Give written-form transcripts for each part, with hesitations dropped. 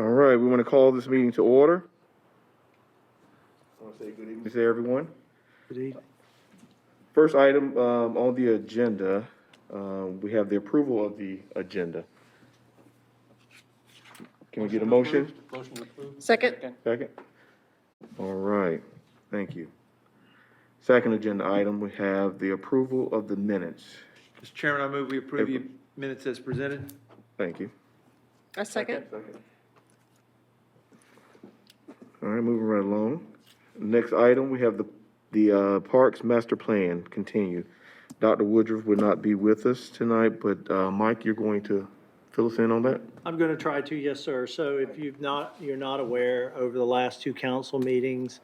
All right, we want to call this meeting to order. I want to say good evening to everyone. Good evening. First item on the agenda, we have the approval of the agenda. Can we get a motion? Motion approved. Second. Second? All right, thank you. Second agenda item, we have the approval of the minutes. Mr. Chairman, I move we approve the minutes as presented. Thank you. A second. All right, moving right along. Next item, we have the Parks Master Plan continue. Dr. Woodruff will not be with us tonight, but Mike, you're going to fill us in on that? I'm going to try to, yes, sir. So if you're not aware, over the last two council meetings,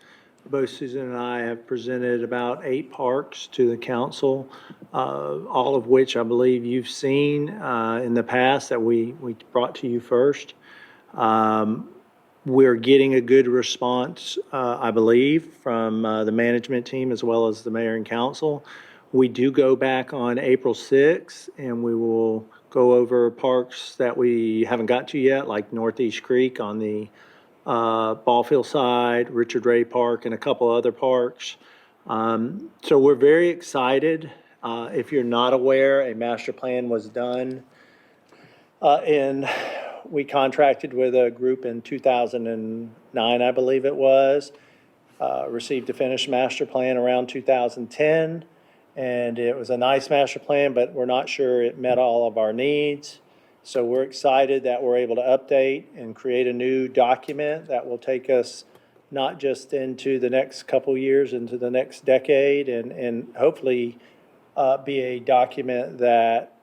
both Susan and I have presented about 8 parks to the council, all of which I believe you've seen in the past that we brought to you first. We're getting a good response, I believe, from the management team as well as the mayor and council. We do go back on April 6th, and we will go over parks that we haven't got to yet, like Northeast Creek on the ball field side, Richard Ray Park, and a couple other parks. So we're very excited. If you're not aware, a master plan was done we contracted with a group in 2009, I believe it was, received a finished master plan around 2010, and it was a nice master plan, but we're not sure it met all of our needs. So we're excited that we're able to update and create a new document that will take us not just into the next couple years, into the next decade, and hopefully be a document that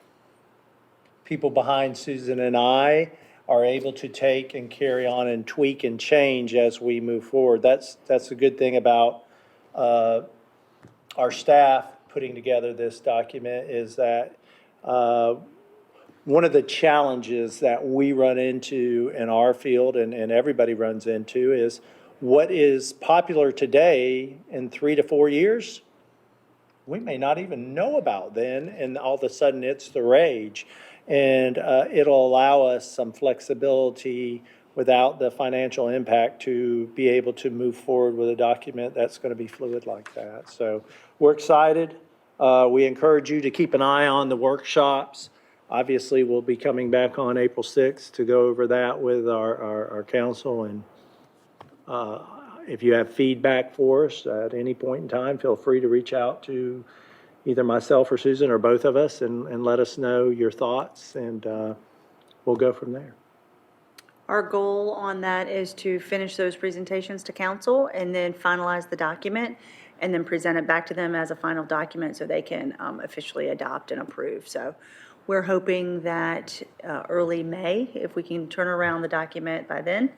people behind Susan and I are able to take and carry on and tweak and change as we move forward. That's a good thing about our staff putting together this document, is that one of the challenges that we run into in our field and everybody runs into is what is popular today in 3 to 4 years, we may not even know about then, and all of a sudden it's the rage. And it'll allow us some flexibility without the financial impact to be able to move forward with a document that's going to be fluid like that. So we're excited. We encourage you to keep an eye on the workshops. Obviously, we'll be coming back on April 6th to go over that with our council. And if you have feedback for us at any point in time, feel free to reach out to either myself or Susan or both of us and let us know your thoughts, and we'll go from there. Our goal on that is to finish those presentations to council and then finalize the document and then present it back to them as a final document so they can officially adopt and approve. So we're hoping that early May, if we can turn around the document by then,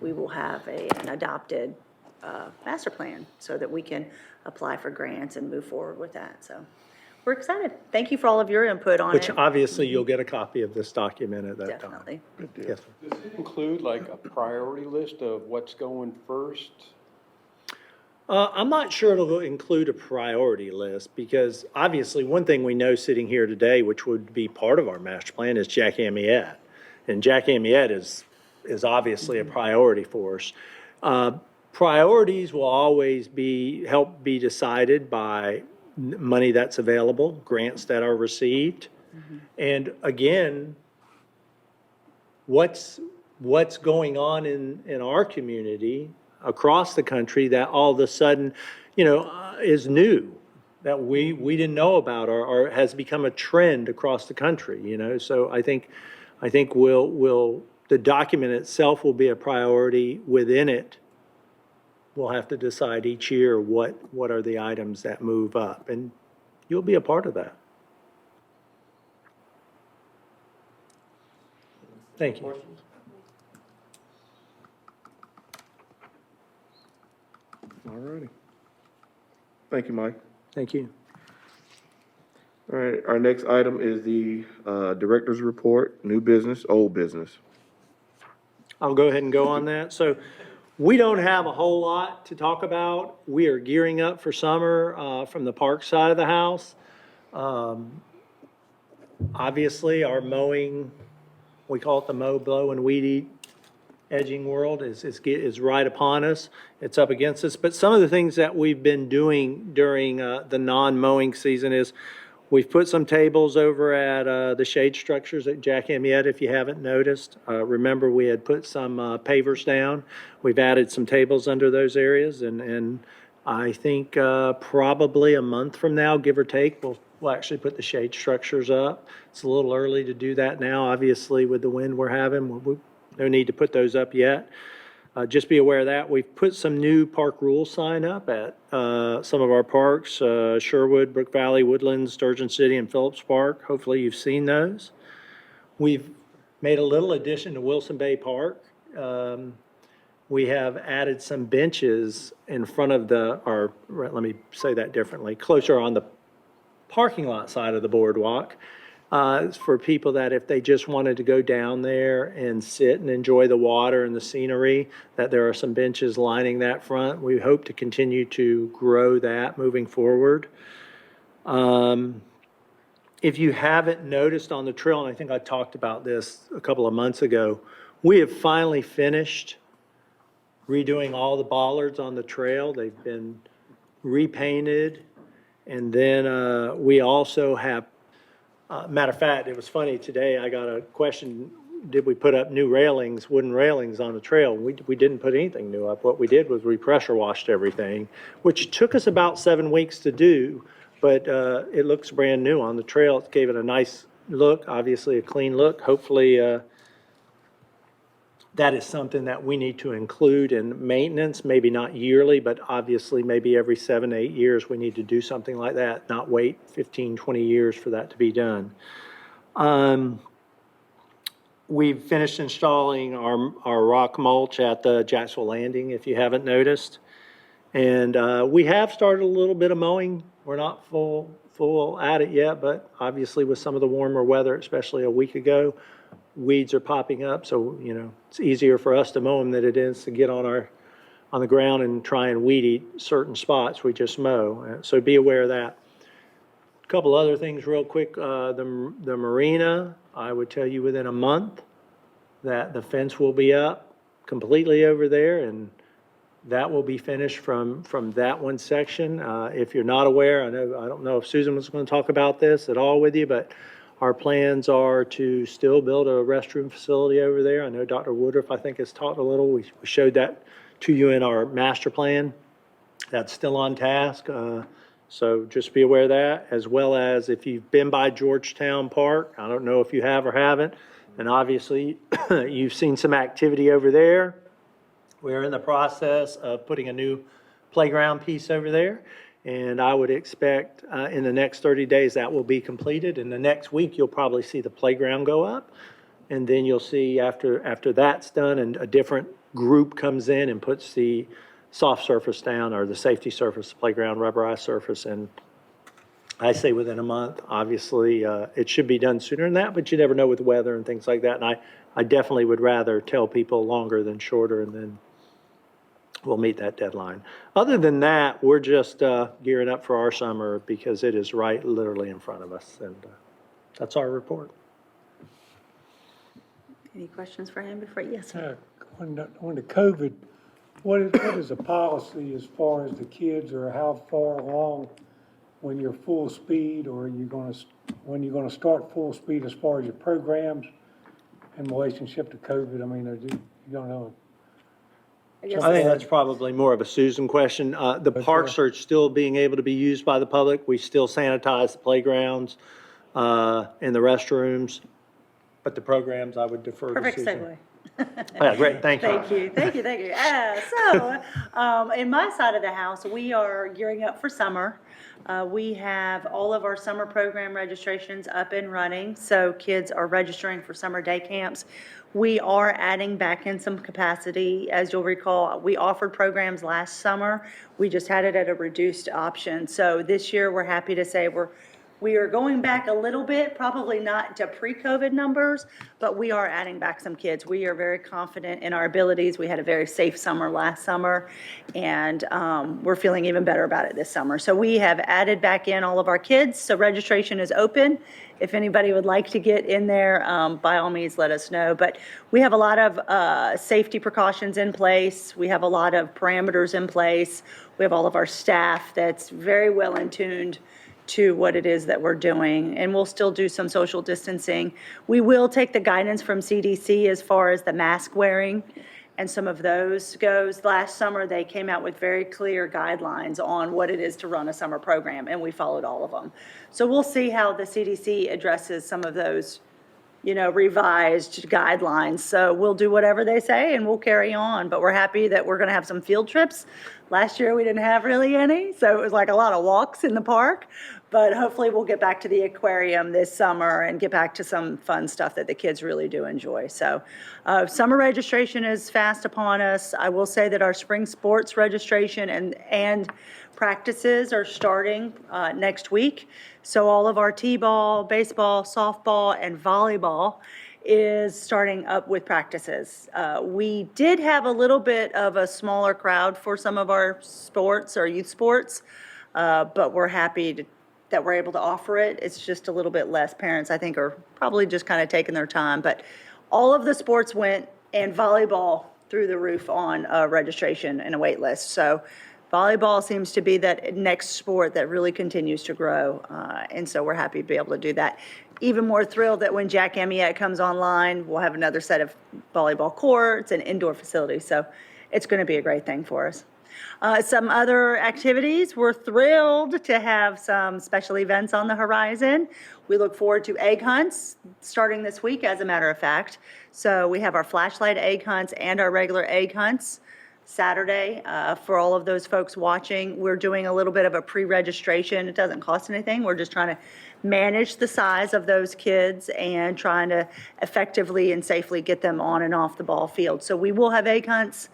we will have an adopted master plan so that we can apply for grants and move forward with that. So we're excited. Thank you for all of your input on Which it. obviously you'll get a copy of this document at that time. Definitely. Yes, sir. Does it include like a priority list of what's going first? I'm not sure it'll include a priority list, because obviously one thing we know sitting here today, which would be part of our master plan, is Jack Amyette. And Jack Amyette is obviously a priority for us. Priorities will always help be decided by money that's available, grants that are received. And again, what's going on in our community across the country that all of a sudden, is new, that we didn't know about or has become a trend across the country, So I think the document itself will be a priority. Within it, we'll have to decide each year what are the items that move up, and you'll be a part of that. Thank you. All righty. Thank you, Mike. Thank you. All right, our next item is the director's report, new business, old business. I'll go ahead and go on that. So we don't have a whole lot to talk about. We are gearing up for summer from the park side of the house. Obviously, our mowing, we call it the mow, blow, and weed eat edging world is right upon us. It's up against us. But some of the things that we've been doing during the non-mowing season is we've put some tables over at the shade structures at Jack Amyette, if you haven't noticed. Remember, we had put some pavers down. We've added some tables under those areas, and I think probably a month from now, give or take, we'll actually put the shade structures up. It's a little early to do that now, obviously, with the wind we're having. No need to put those up yet. Just be aware of that. We've put some new park rule sign up at some of our parks, Sherwood, Brook Valley, Woodlands, Sturgeon City, and Phillips Park. Hopefully you've seen those. We've made a little addition to Wilson Bay Park. We have added some benches in front of let me say that differently, closer on the parking lot side of the boardwalk. For people that if they just wanted to go down there and sit and enjoy the water and the scenery, that there are some benches lining that front. We hope to continue to grow that moving forward. If you haven't noticed on the trail, and I think I talked about this a couple of months ago, we have finally finished redoing all the bollards on the trail. They've been repainted. And then we also have matter of fact, it was funny today, I got a question, did we put up new railings, wooden railings on the trail? We didn't put anything new up. What we did was we pressure washed everything, which took us about 7 weeks to do, but it looks brand new on the trail. It gave it a nice look, obviously a clean look. Hopefully that is something that we need to include in maintenance, maybe not yearly, but obviously maybe every 7 to 8 years we need to do something like that, not wait 15, 20 years for that to be done. We've finished installing our rock mulch at the Jacksonville Landing, if you haven't noticed. And we have started a little bit of mowing. We're not full at it yet, but obviously with some of the warmer weather, especially a week ago, weeds are popping up, so it's easier for us to mow them than it is to get on the ground and try and weed eat certain spots we just mow. So be aware of that. A couple other things real quick. The Marina, I would tell you within a month that the fence will be up completely over there, and that will be finished from that one section. If you're not aware, I don't know if Susan was going to talk about this at all with you, but our plans are to still build a restroom facility over there. I know Dr. Woodruff, I think, has talked a little. We showed that to you in our master plan. That's still on task. So just be aware of that, as well as if you've been by Georgetown Park. I don't know if you have or haven't. And obviously, you've seen some activity over there. We're in the process of putting a new playground piece over there. And I would expect in the next 30 days that will be completed. In the next week, you'll probably see the playground go up. And then you'll see after that's done and a different group comes in and puts the soft surface down, or the safety surface, the playground rubberized surface. And I say within a month. Obviously, it should be done sooner than that, but you never know with weather and things like that. And I definitely would rather tell people longer than shorter, and then we'll meet that deadline. Other than that, we're just gearing up for our summer because it is right literally in front of us. And that's our report. Any questions for him before? Yes, sir. On the COVID, what is the policy as far as the kids, or how far along when you're full speed, or when you're gonna start full speed as far as your programs in relationship to COVID? I mean, you don't know. I guess I think that's probably more of a Susan question. The parks are still being able to be used by the public. We still sanitize the playgrounds and the restrooms, but the programs I would defer to perfect Susan. segue. Yeah, great, thank you. Thank you. In my side of the house, we are gearing up for summer. We have all of our summer program registrations up and running, so kids are registering for summer day camps. We are adding back in some capacity. As you'll recall, we offered programs last summer. We just had it at a reduced option. So this year, we're happy to say we're We are going back a little bit, probably not to pre-COVID numbers, but we are adding back some kids. We are very confident in our abilities. We had a very safe summer last summer, and we're feeling even better about it this summer. So we have added back in all of our kids, so registration is open. If anybody would like to get in there, by all means, let us know. But we have a lot of safety precautions in place. We have a lot of parameters in place. We have all of our staff that's very well in tuned to what it is that we're doing, and we'll still do some social distancing. We will take the guidance from CDC as far as the mask wearing and some of those goes. Last summer, they came out with very clear guidelines on what it is to run a summer program, and we followed all of them. So we'll see how the CDC addresses some of those, revised guidelines. So we'll do whatever they say and we'll carry on, but we're happy that we're gonna have some field trips. Last year, we didn't have really any, so it was like a lot of walks in the park. But hopefully we'll get back to the aquarium this summer and get back to some fun stuff that the kids really do enjoy. So summer registration is fast upon us. I will say that our spring sports registration and practices are starting next week. So all of our t-ball, baseball, softball, and volleyball is starting up with practices. We did have a little bit of a smaller crowd for some of our sports, our youth sports, but we're happy that we're able to offer it. It's just a little bit less. Parents, I think, are probably just kind of taking their time. But all of the sports went, and volleyball through the roof on registration and a wait list. So volleyball seems to be that next sport that really continues to grow. And so we're happy to be able to do that. Even more thrilled that when Jack Amiette comes online, we'll have another set of volleyball courts and indoor facilities. So it's going to be a great thing for us. Some other activities, we're thrilled to have some special events on the horizon. We look forward to egg hunts starting this week, as a matter of fact. So we have our flashlight egg hunts and our regular egg hunts Saturday. For all of those folks watching, we're doing a little bit of a pre-registration. It doesn't cost anything. We're just trying to manage the size of those kids and trying to effectively and safely get them on and off the ball field. So we will have egg hunts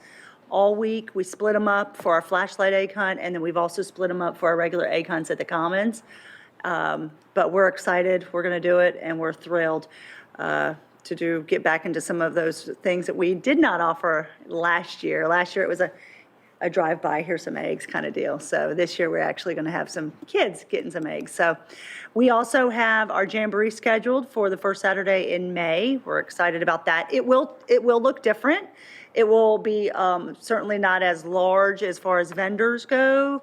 all week. We split them up for our flashlight egg hunt, and then we've also split them up for our regular egg hunts at the Commons. But we're excited. We're going to do it, and we're thrilled to get back into some of those things that we did not offer last year. Last year it was a drive-by, here's some eggs kind of deal. So this year we're actually going to have some kids getting some eggs. So we also have our Jamboree scheduled for the first Saturday in May. We're excited about that. It will look different. It will be certainly not as large as far as vendors go,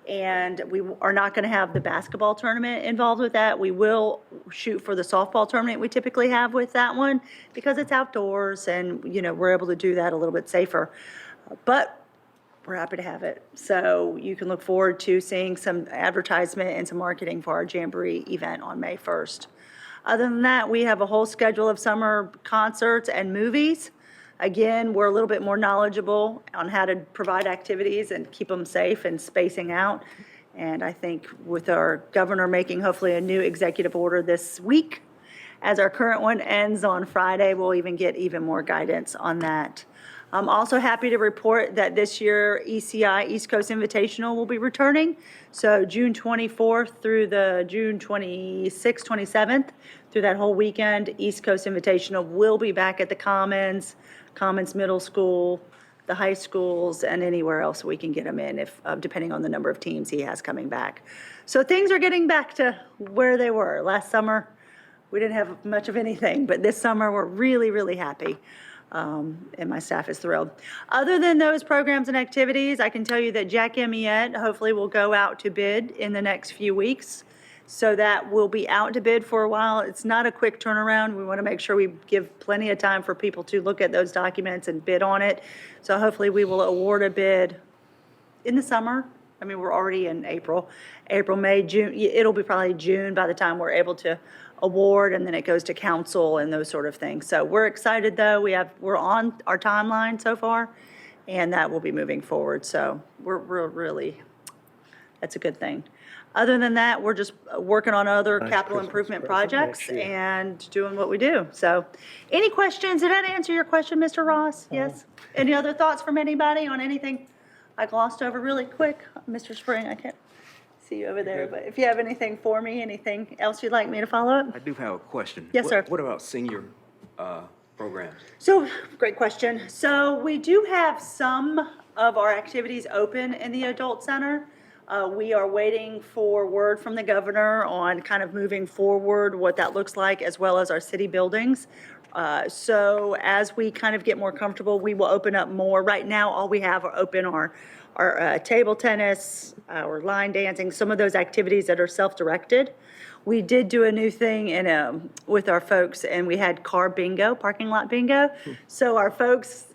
and we are not going to have the basketball tournament involved with that. We will shoot for the softball tournament we typically have with that one because it's outdoors and, we're able to do that a little bit safer. But we're happy to have it. So you can look forward to seeing some advertisement and some marketing for our Jamboree event on May 1st. Other than that, we have a whole schedule of summer concerts and movies. Again, we're a little bit more knowledgeable on how to provide activities and keep them safe and spacing out. And I think with our governor making hopefully a new executive order this week, as our current one ends on Friday, we'll even get even more guidance on that. I'm also happy to report that this year ECI, East Coast Invitational, will be returning. So June 24th through the June 26th, 27th, through that whole weekend, East Coast Invitational will be back at the Commons Middle School, the high schools, and anywhere else we can get them in, if depending on the number of teams he has coming back. So things are getting back to where they were. Last summer, we didn't have much of anything, but this summer we're really, really happy. And my staff is thrilled. Other than those programs and activities, I can tell you that Jack Amiette hopefully will go out to bid in the next few weeks. So that will be out to bid for a while. It's not a quick turnaround. We want to make sure we give plenty of time for people to look at those documents and bid on it. So hopefully we will award a bid in the summer. I mean, we're already in April, May, June. It'll be probably June by the time we're able to award, and then it goes to council and those sort of things. So we're excited though. We're on our timeline so far, and that will be moving forward. So we're really, that's a good thing. Other than that, we're just working on other capital improvement projects and doing what we do. So any questions? Did that answer your question, Mr. Ross? Yes? Any other thoughts from anybody on anything I glossed over really quick? Mr. Spring, I can't see see you over there. But if you have anything for me, anything else you'd like me to follow up? I do have a question. Yes, sir. What about senior programs? So, great question. So we do have some of our activities open in the adult center. We are waiting for word from the governor on kind of moving forward, what that looks like, as well as our city buildings. So as we kind of get more comfortable, we will open up more. Right now, all we have are open our table tennis, our line dancing, some of those activities that are self-directed. We did do a new thing with our folks, and we had car bingo, parking lot bingo. So our folks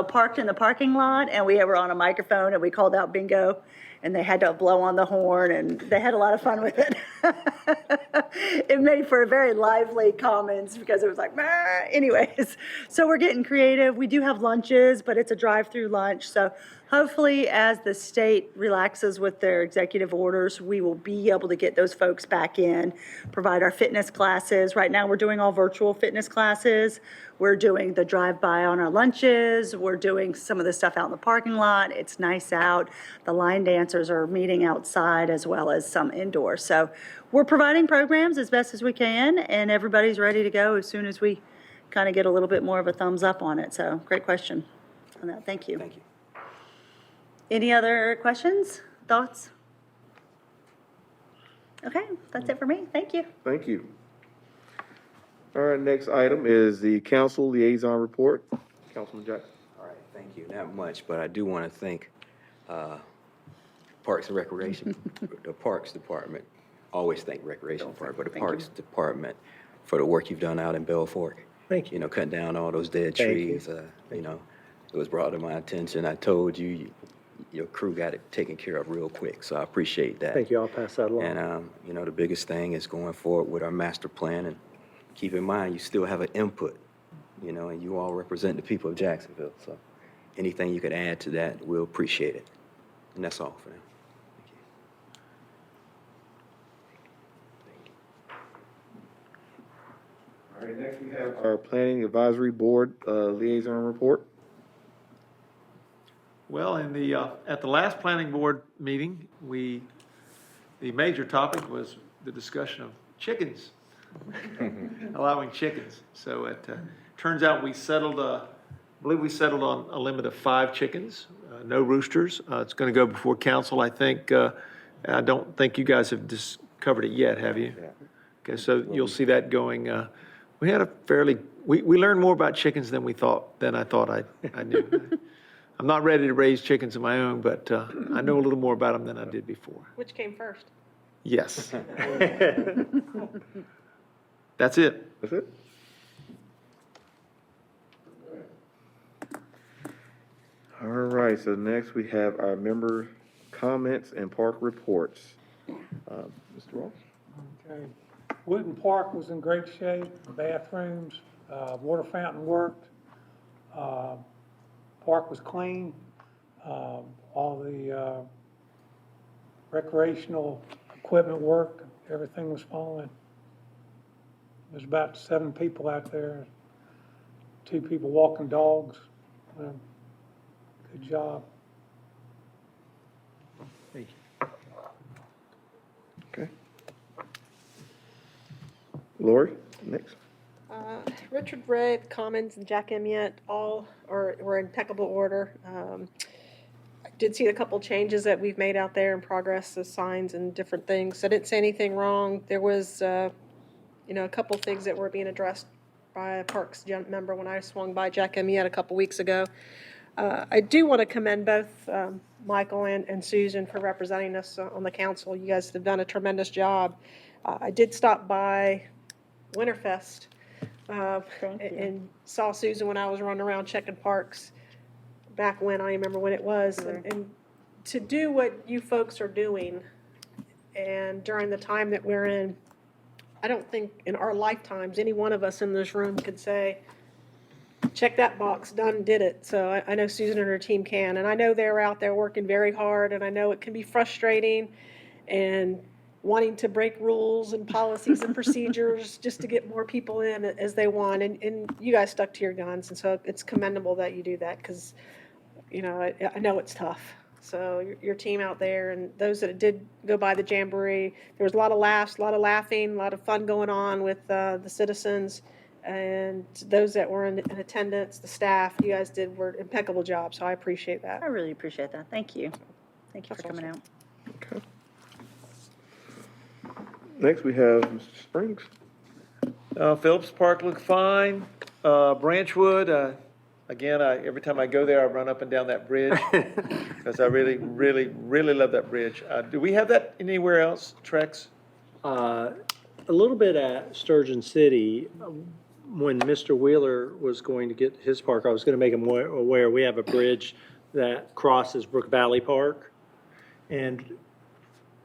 parked in the parking lot, and we were on a microphone, and we called out bingo, and they had to blow on the horn, and they had a lot of fun with it. It made for a very lively comments because it was like, "Meh." Anyways, so we're getting creative. We do have lunches, but it's a drive-through lunch. So hopefully, as the state relaxes with their executive orders, we will be able to get those folks back in, provide our fitness classes. Right now, we're doing all virtual fitness classes. We're doing the drive-by on our lunches. We're doing some of the stuff out in the parking lot. It's nice out. The line dancers are meeting outside as well as some indoors. So we're providing programs as best as we can, and everybody's ready to go as soon as we kind of get a little bit more of a thumbs up on it. So great question on that. Thank you. Thank you. Any other questions, thoughts? Okay, that's it for me. Thank you. Thank you. All right, next item is the council liaison report. Councilman Jackson. All right, thank you. Not much, but I do want to thank Parks and Recreation, the Parks Department. Always thank Recreation Department, but the Parks Department for the work you've done out in Belfort. Thank you. You know, cutting down all those dead trees. You know, it was brought to my attention. I told you, your crew got it taken care of real quick, so I appreciate that. Thank you. I'll pass that along. And, you know, the biggest thing is going forward with our master plan, and keep in mind, you still have an input, you know, and you all represent the people of Jacksonville. So anything you could add to that, we'll appreciate it. And that's all for now. All right, next we have our planning advisory board liaison report. Well, in the, at the last planning board meeting, the major topic was the discussion of chickens, allowing chickens. So it turns out I believe we settled on a limit of 5 chickens, no roosters. It's going to go before council, I think. I don't think you guys have covered it yet, have you? Okay, so you'll see that going, we had we learned more about chickens than I thought I knew. I'm not ready to raise chickens of my own, but I know a little more about them than I did before. Which came first? Yes. That's it. That's it? All right, so next we have our member comments and park reports. Mr. Ross? Okay. Wooden Park was in great shape, bathrooms, water fountain worked, park was clean, all the recreational equipment worked, everything was fine. There's about 7 people out there, 2 people walking dogs. Good job. Thank you. Okay. Lori, next. Richard Ray, the Commons, and Jack Emiett all were in impeccable order. I did see a couple changes that we've made out there in progress, the signs and different things. I didn't say anything wrong. There was, a couple things that were being addressed by a Parks member when I swung by Jack Emiett a couple weeks ago. I do want to commend both Michael and Susan for representing us on the council. You guys have done a tremendous job. I did stop by Winterfest and saw Susan when I was running around checking parks back when, I remember when it was. And to do what you folks are doing and during the time that we're in, I don't think in our lifetimes any one of us in this room could say, check that box, done, did it. So I know Susan and her team can, and I know they're out there working very hard, and I know it can be frustrating and wanting to break rules and policies and procedures just to get more people in as they want, and you guys stuck to your guns, and so it's commendable that you do that, because I know it's tough. So your team out there and those that did go by the Jamboree, there was a lot of laughs, a lot of laughing, a lot of fun going on with the citizens. And those that were in attendance, the staff, you guys were impeccable job, so I appreciate that. I really appreciate that. Thank you. Thank you for That's coming out. Okay. Next, we have Mr. Springs. Phillips Park looked fine. Branchwood, again, every time I go there, I run up and down that bridge because I really, really, really love that bridge. Do we have that anywhere else, Trex? A little bit at Sturgeon City, when Mr. Wheeler was going to get his park, I was going to make him aware, we have a bridge that crosses Brook Valley Park. And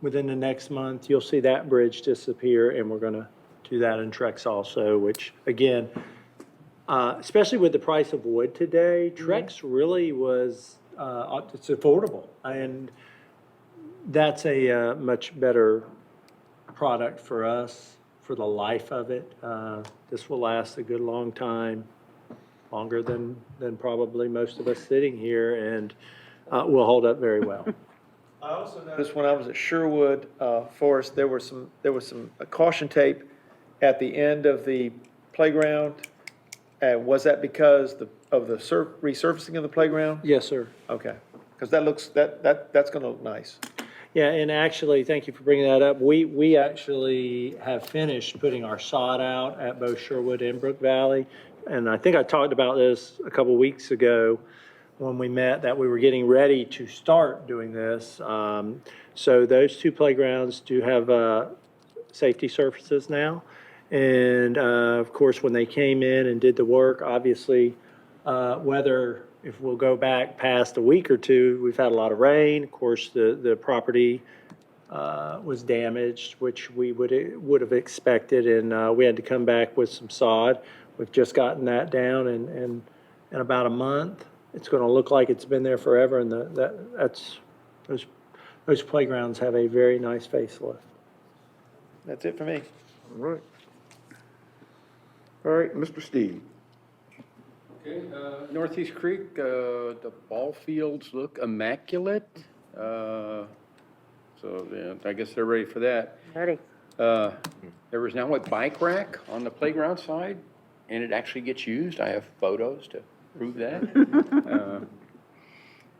within the next month, you'll see that bridge disappear, and we're going to do that in Trex also, which, again, especially with the price of wood today, Trex really was, it's affordable. And that's a much better product for us, for the life of it. This will last a good long time, longer than probably most of us sitting here, and will hold up very well. I also noticed when I was at Sherwood Forest, there was some caution tape at the end of the playground. Was that because of the resurfacing of the playground? Yes, sir. Okay, because that's going to look nice. Yeah, and actually, thank you for bringing that up. We actually have finished putting our sod out at both Sherwood and Brook Valley. And I think I talked about this a couple weeks ago when we met, that we were getting ready to start doing this. So those two playgrounds do have safety surfaces now. And of course, when they came in and did the work, obviously, weather, if we'll go back past a week or two, we've had a lot of rain. Of course, the property was damaged, which we would have expected, and we had to come back with some sod. We've just gotten that down, and in about a month, it's going to look like it's been there forever. And those playgrounds have a very nice facelift. That's it for me. All right. All right, Mr. Steve. Okay, Northeast Creek, the ball fields look immaculate. So, yeah, I guess they're ready for that. Ready. There was now a bike rack on the playground side, and it actually gets used. I have photos to prove that.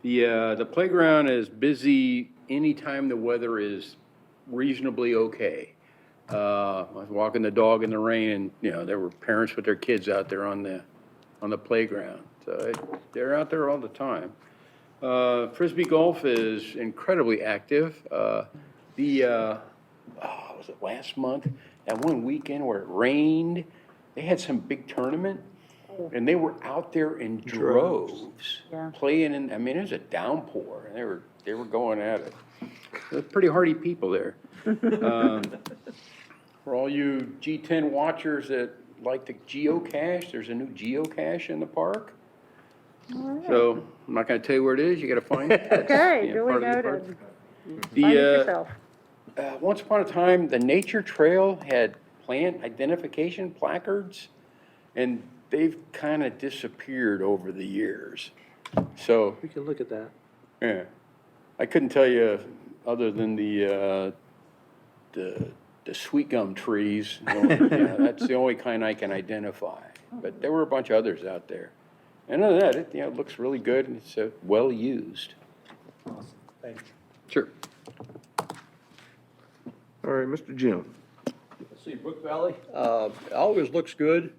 The playground is busy anytime the weather is reasonably okay. I was walking the dog in the rain, and there were parents with their kids out there on the playground. So they're out there all the time. Frisbee Golf is incredibly active. Was it last month? That one weekend where it rained, they had some big tournament, and they were out there in droves Yeah. playing in. I mean, it was a downpour, and they were going at it. They're pretty hardy people there. For all you G10 watchers that like the geocache, there's a new geocache in the park. So I'm not going to tell you where it is. You got to find it. Okay, Part of duly the park. noted. Find it yourself. Once upon a time, the Nature Trail had plant identification placards, and they've kind of disappeared over the years. So, We can look at that. yeah, I couldn't tell you other than the sweet gum trees. That's the only kind I can identify. But there were a bunch of others out there. And other than that, it looks really good, and it's well used. Thank you. Sure. All right, Mr. Jim. Let's see, Brook Valley, it always looks good.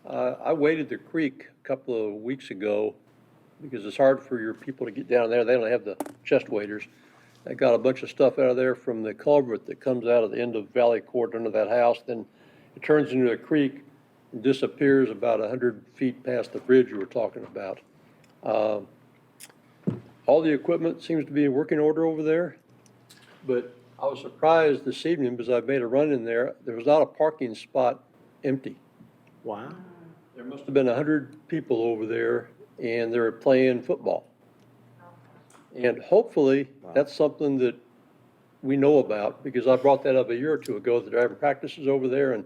I waded the creek a couple of weeks ago because it's hard for your people to get down there. They don't have the chest waders. I got a bunch of stuff out of there from the culvert that comes out of the end of Valley Court under that house. Then it turns into a creek and disappears about 100 feet past the bridge you were talking about. All the equipment seems to be in working order over there, but I was surprised this evening because I made a run in there. There was not a parking spot empty. Wow. There must have been 100 people over there, and they were playing football. And hopefully, that's something that we know about, because I brought that up a year or two ago, that they're having practices over there, and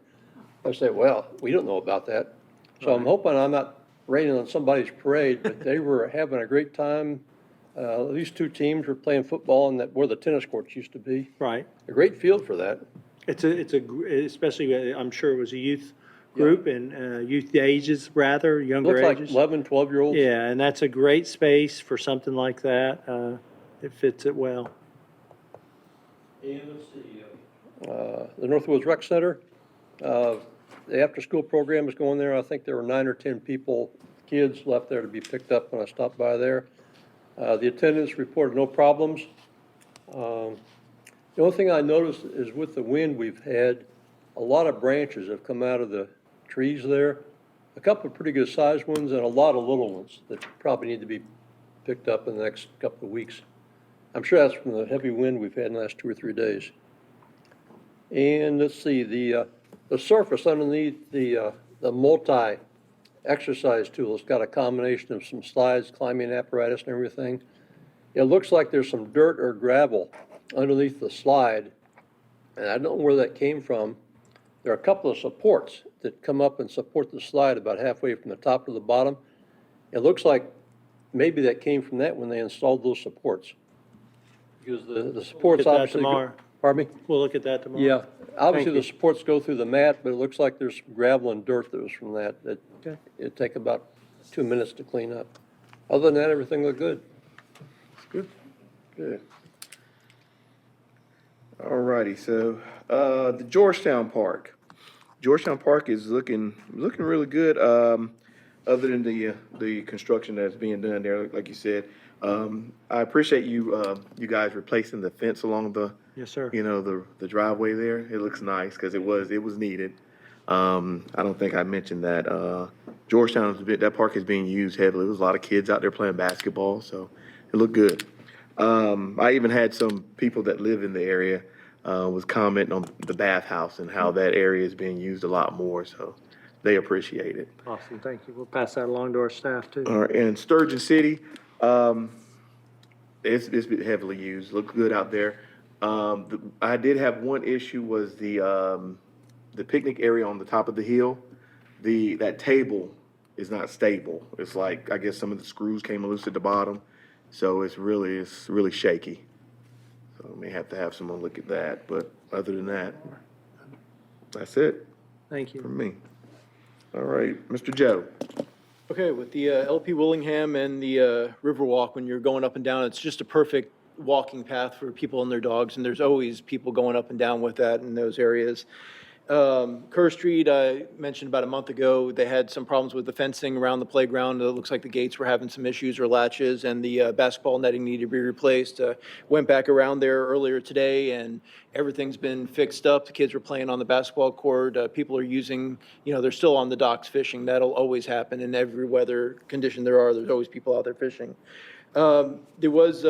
I said, well, we don't know about that. So I'm hoping I'm not raining on somebody's parade, but they were having a great time These two teams were playing football in that, where the tennis courts used to be. Right. A great field for that. Especially, I'm sure it was a youth group and youth ages, rather, younger Looks like ages. 11, 12-year-olds. Yeah, and that's a great space for something like that. It fits it well. And let's see, the Northwoods Rec Center, the after-school program is going there. I think there were 9 or 10 kids left there to be picked up when I stopped by there. The attendance reported no problems. The only thing I noticed is with the wind we've had, a lot of branches have come out of the trees there. A couple of pretty good sized ones and a lot of little ones that probably need to be picked up in the next couple of weeks. I'm sure that's from the heavy wind we've had in the last 2 or 3 days. And let's see, the surface underneath the multi-exercise tool has got a combination of some slides, climbing apparatus and everything. It looks like there's some dirt or gravel underneath the slide, and I don't know where that came from. There are a couple of supports that come up and support the slide about halfway from the top to the bottom. It looks like maybe that came from that when they installed those supports. Because the supports Look at that obviously. tomorrow. Pardon me? We'll look at that tomorrow. Yeah, obviously you. the supports go through the mat, but it looks like there's some gravel and dirt that was from that. Okay. It'd take about 2 minutes to clean up. Other than that, everything looked good. Good. Good. All righty, so, the Georgetown Park. Georgetown Park is looking really good, other than the construction that's being done there, like you said. I appreciate you guys replacing the fence along the, Yes, sir. the driveway there. It looks nice, cause it was needed. I don't think I mentioned that, Georgetown, that park is being used heavily. There was a lot of kids out there playing basketball, so it looked good. I even had some people that live in the area, was commenting on the bathhouse and how that area is being used a lot more, so they appreciate it. Awesome, thank you. We'll pass that along to our staff, too. All right, and Sturgeon City, it's been heavily used, looked good out there. I did have one issue was the picnic area on the top of the hill. That table is not stable. It's like, I guess some of the screws came loose at the bottom, so it's really shaky. So I may have to have someone look at that, but other than that, that's it Thank you. from me. All right, Mr. Joe. Okay, with the LP Willingham and the Riverwalk, when you're going up and down, it's just a perfect walking path for people and their dogs, and there's always people going up and down with that in those areas. Kerr Street, I mentioned about a month ago, they had some problems with the fencing around the playground. It looks like the gates were having some issues or latches, and the basketball netting needed to be replaced. Went back around there earlier today, and everything's been fixed up. The kids were playing on the basketball court. People are using, they're still on the docks fishing. That'll always happen in every weather condition there's always people out there fishing. There was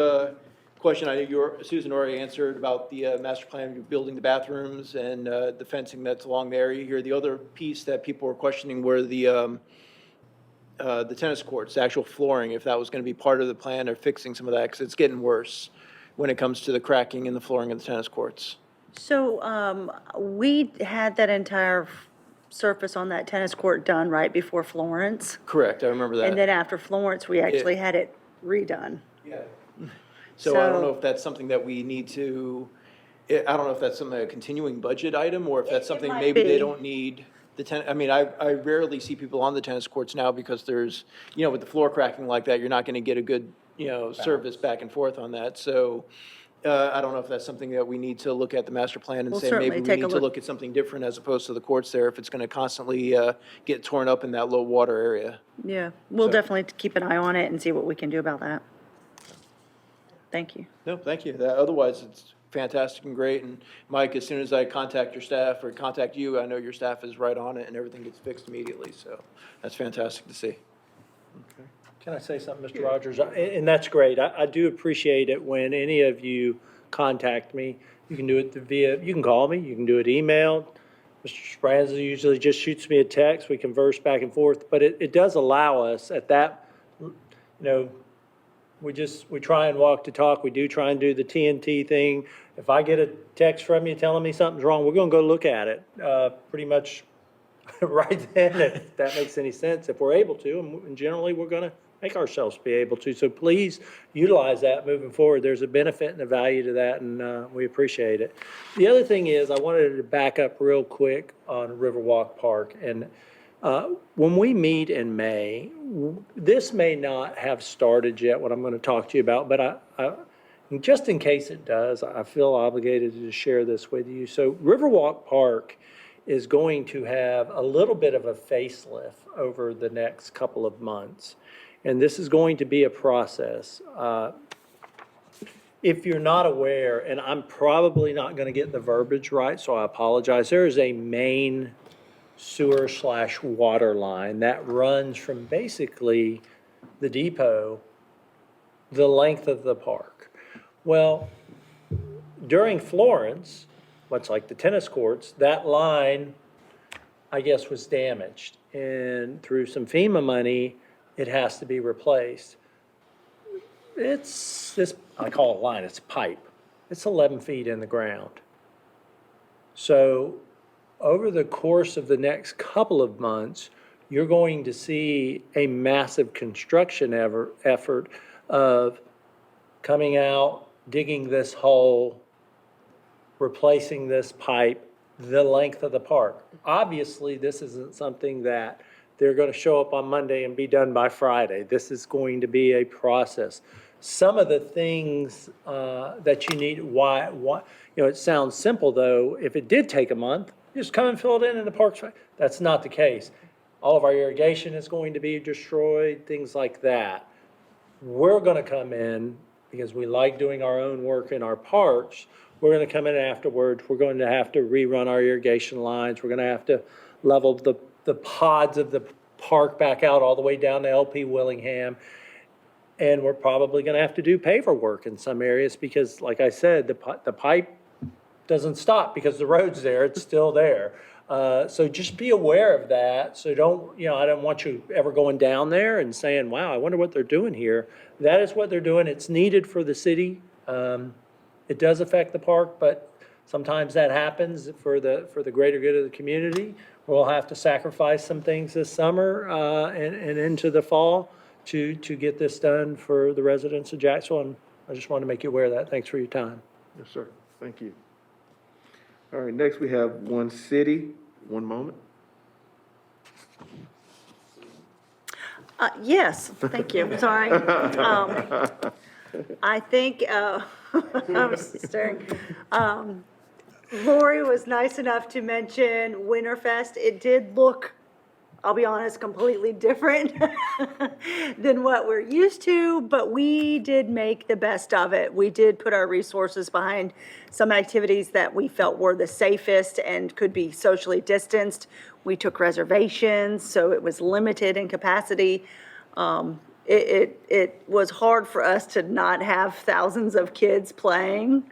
question I know Susan already answered about the master plan of building the bathrooms and the fencing that's along the area here. The other piece that people were questioning were the tennis courts, the actual flooring, if that was going to be part of the plan or fixing some of that, because it's getting worse when it comes to the cracking in the flooring of the tennis courts. So we had that entire surface on that tennis court done right before Florence. Correct, I remember that. And then after Florence, we actually had it redone. Yeah. So I don't know if that's something that we need to, I don't know if that's a continuing budget item, or if that's something might maybe they be. don't need I rarely see people on the tennis courts now because there's, with the floor cracking like that, you're not going to get a good, service back and forth on that. So I don't know if that's something that we need to look at the master plan and We'll say, certainly maybe we take a need to look. look at something different as opposed to the courts there, if it's going to constantly get torn up in that low water area. Yeah, we'll So- definitely keep an eye on it and see what we can do about that. Thank you. No, thank you. Otherwise, it's fantastic and great. And Mike, as soon as I contact your staff or contact you, I know your staff is right on it and everything gets fixed immediately. So that's fantastic to see. Can I say something, Mr. Rogers? And that's great. I do appreciate it when any of you contact me. You can do it you can call me, you can do it email. Mr. Spranza usually just shoots me a text. We converse back and forth. But it does allow us at that, we try and walk the talk. We do try and do the TNT thing. If I get a text from you telling me something's wrong, we're going to go look at it pretty much right then, if that makes any sense, if we're able to. And generally, we're going to make ourselves be able to. So please utilize that moving forward. There's a benefit and a value to that, and we appreciate it. The other thing is, I wanted to back up real quick on Riverwalk Park. And when we meet in May, this may not have started yet, what I'm going to talk to you about, but just in case it does, I feel obligated to share this with you. So Riverwalk Park is going to have a little bit of a facelift over the next couple of months. And this is going to be a process. If you're not aware, and I'm probably not going to get the verbiage right, so I apologize, there is a main sewer/water line that runs from basically the depot the length of the park. Well, during Florence, much like the tennis courts, that line, I guess, was damaged. And through some FEMA money, it has to be replaced. It's this, I call it line, it's pipe. It's 11 feet in the ground. So over the course of the next couple of months, you're going to see a massive construction effort of coming out, digging this hole, replacing this pipe, the length of the park. Obviously, this isn't something that they're going to show up on Monday and be done by Friday. This is going to be a process. Some of the things that you need, why, it sounds simple though. If it did take a month, just come and fill it in and the park's fine. That's not the case. All of our irrigation is going to be destroyed, things like that. We're going to come in, because we like doing our own work in our parks, we're going to come in afterwards. We're going to have to rerun our irrigation lines. We're going to have to level the pods of the park back out all the way down to LP Willingham. And we're probably going to have to do paver work in some areas because, like I said, the pipe doesn't stop because the road's there. It's still there. So just be aware of that. So don't, I don't want you ever going down there and saying, wow, I wonder what they're doing here. That is what they're doing. It's needed for the city. It does affect the park, but sometimes that happens for the greater good of the community. We'll have to sacrifice some things this summer and into the fall to get this done for the residents of Jacksonville. And I just want to make you aware of that. Thanks for your time. Yes, sir. Thank you. All right, next we have One City. One moment. Yes, thank you. Sorry. I think, I was staring. Lori was nice enough to mention Winterfest. It did look, I'll be honest, completely different than what we're used to, but we did make the best of it. We did put our resources behind some activities that we felt were the safest and could be socially distanced. We took reservations, so it was limited in capacity. It was hard for us to not have thousands of kids playing.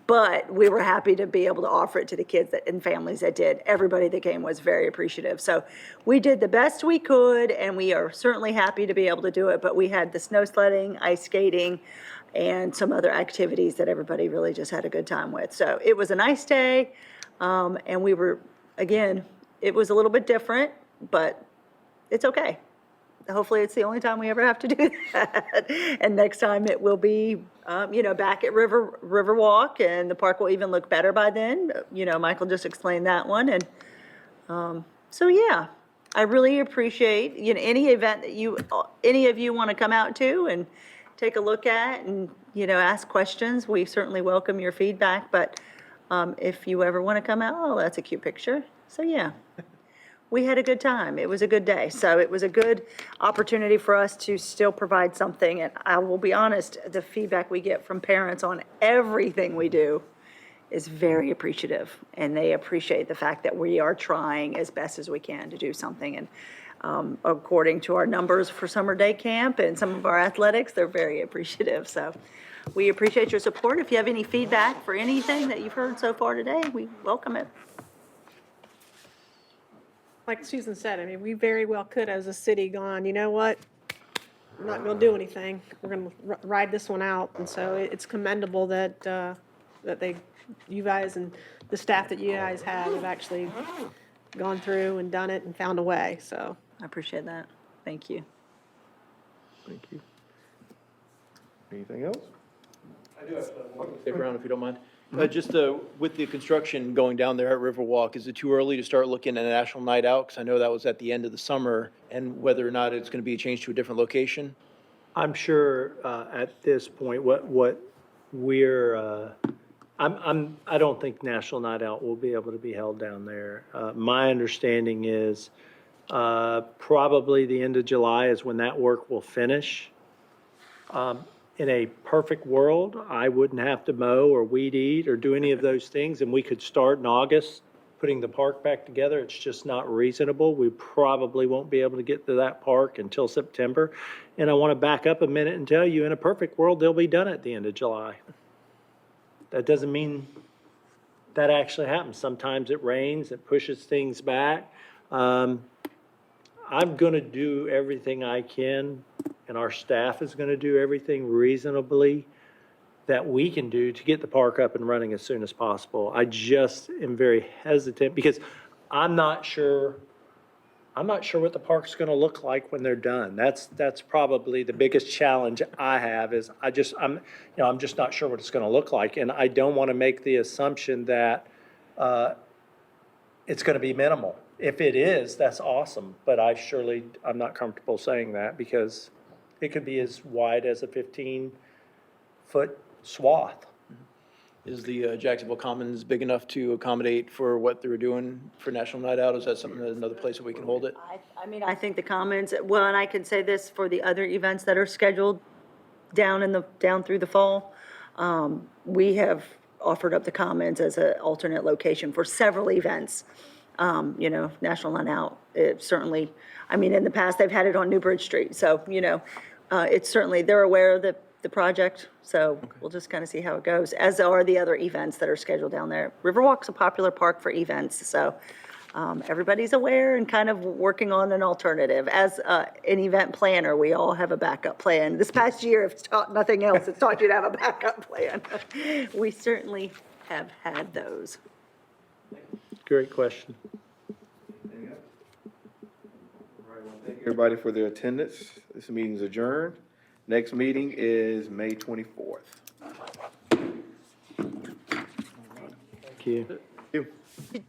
But we were happy to be able to offer it to the kids and families that did. Everybody that came was very appreciative. So we did the best we could, and we are certainly happy to be able to do it. But we had the snow sledding, ice skating, and some other activities that everybody really just had a good time with. So it was a nice day, and we were, again, it was a little bit different, but it's okay. Hopefully it's the only time we ever have to do that. And next time it will be, back at Riverwalk, and the park will even look better by then. Michael just explained that one. And so, yeah, I really appreciate, any event that any of you want to come out to and take a look at and, ask questions. We certainly welcome your feedback. But if you ever want to come out, oh, that's a cute picture. So, yeah. We had a good time. It was a good day. So it was a good opportunity for us to still provide something. And I will be honest, the feedback we get from parents on everything we do is very appreciative. And they appreciate the fact that we are trying as best as we can to do something. And according to our numbers for summer day camp and some of our athletics, they're very appreciative. So we appreciate your support. If you have any feedback for anything that you've heard so far today, we welcome it. Like Susan said, we very well could, as a city, gone, you know what? We're not going to do anything. We're going to ride this one out. And so it's commendable that you guys and the staff that you guys have actually gone through and done it and found a way. So I appreciate that. Thank you. Thank you. Anything else? I do have one. Stay around if you don't mind. Just with the construction going down there at Riverwalk, is it too early to start looking at a national night out? Because I know that was at the end of the summer, and whether or not it's going to be a change to a different location? I'm sure at this point, what we're, I don't think National Night Out will be able to be held down there. My understanding is probably the end of July is when that work will finish. In a perfect world, I wouldn't have to mow or weed eat or do any of those things, and we could start in August putting the park back together. It's just not reasonable. We probably won't be able to get to that park until September. And I want to back up a minute and tell you, in a perfect world, they'll be done at the end of July. That doesn't mean that actually happens. Sometimes it rains, it pushes things back. I'm going to do everything I can, and our staff is going to do everything reasonably that we can do to get the park up and running as soon as possible. I just am very hesitant because I'm not sure what the park's going to look like when they're done. That's probably the biggest challenge I have is I'm just not sure what it's going to look like, and I don't want to make the assumption that it's going to be minimal. If it is, that's awesome, but I'm not comfortable saying that because it could be as wide as a 15-foot swath. Is the Jacksonville Commons big enough to accommodate for what they were doing for National Night Out? Is that something, another place that we can hold it? I mean, I think the Commons, well, and I can say this for the other events that are scheduled down through the fall. We have offered up the Commons as an alternate location for several events. National Night Out, it certainly, I mean, in the past, they've had it on New Bridge Street. So, it's certainly, they're aware of the project. So we'll just kind of see how it goes, as are the other events that are scheduled down there. Riverwalk's a popular park for events. So everybody's aware and kind of working on an alternative. As an event planner, we all have a backup plan. This past year, if it's taught nothing else, it's taught you to have a backup plan. We certainly have had those. Great question. Anything else? All right, well, thank you everybody for their attendance. This meeting's adjourned. Next meeting is May 24th. Thank you. Thank you.